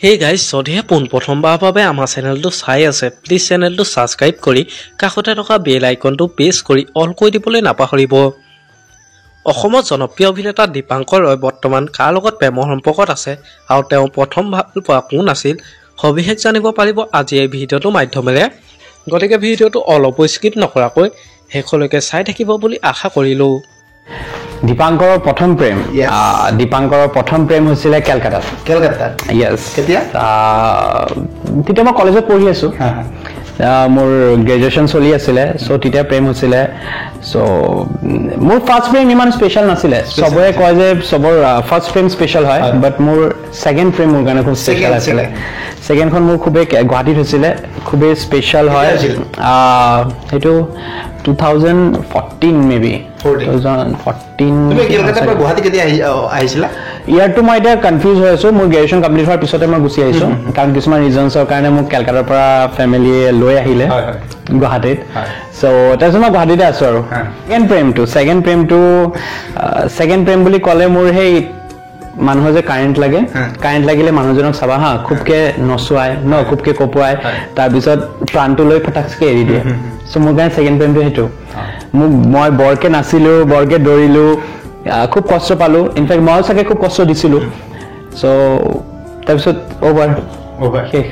Hey guys, যদিহে পোনপ্ৰথমবাৰৰ বাবে আমাৰ চেনেলটো চাই আছে, প্লিজ চেনেলটো সাবস্ক্ৰাইব কৰি কাষতে থকা বেল আইকনটো প্ৰেছ কৰি অল কৰি দিবলৈ নাপাহৰিব। অসমৰ জনপ্ৰিয় অভিনেতা দীপাংকৰ ৰয় বৰ্তমান কাৰ লগত প্ৰেমৰ সম্পৰ্কত আছে আৰু তেওঁ প্ৰথম ভাল পোৱা কোন আছিল, সবিশেষ জানিব পাৰিব আজি এই ভিডিঅ'টোৰ মাধ্যমেৰে। গতিকে ভিডিঅ'টো অলপো স্কিপ নকৰাকৈ শেষলৈকে চাই থাকিব বুলি আশা কৰিলো। দীপাংকৰৰ প্ৰথম প্ৰেম দীপাংকৰৰ প্ৰথম প্ৰেম হৈছিলে কলকাতাত ইয়েছ কেতিয়া তেতিয়া মই কলেজত পঢ়ি আছো মোৰ গ্ৰেজুৱেশ্যন চলি আছিলে সো তেতিয়া প্ৰেম হৈছিলে সো মোৰ ফাৰ্ষ্ট প্ৰেম ইমান স্পেশাল নাছিলে সবৰে কয় যে সবৰ ফাৰ্ষ্ট প্ৰেম স্পেশাল হয় বাট মোৰ সেকেন্ড প্ৰেম মোৰ কাৰণে খুব স্পেশাল আছিলে সেকেন্ডখন মোৰ খুবেই গুৱাহাটীত হৈছিলে খুবেই স্পেশাল হয় সেইটো 2014 মেবি 2014 তুমি কলকাতাৰ পৰা গুৱাহাটী কেতিয়া আহিছিলা ইয়াৰটো মই এটা কনফিউজ হৈ আছো মোৰ গ্ৰেজুৱেশ্যন কমপ্লিট হোৱাৰ পিছতে মই গুচি আহিছো কাৰণ কিছুমান ৰিজনছৰ কাৰণে মোক কলকাতাৰ পৰা ফ্যামিলি লৈ আহিলে গুৱাহাটীত সো তাৰপিছত মই গুৱাহাটীতে আছো আৰু সেকেন্ড প্ৰেম বুলি ক'লে মোৰ সেই মানুহ যে কাৰেন্ট লাগিলে মানুহজনক চাবা হা খুবকে নচুৱাই ন খুবকে কপুৱাই তাৰ পিছত প্ৰাণটো লৈ ফটাককে এৰি দিয়ে সো মোৰ কাৰণে সেকেন্ড প্ৰেমটো হেতু মই বৰকে নাছিলো বৰকে দৌৰিলো খুব কষ্ট পালো ইনফেক্ট মই চাগে খুব কষ্ট দিছিলো সো তাৰ পিছত অভাৰ শেষ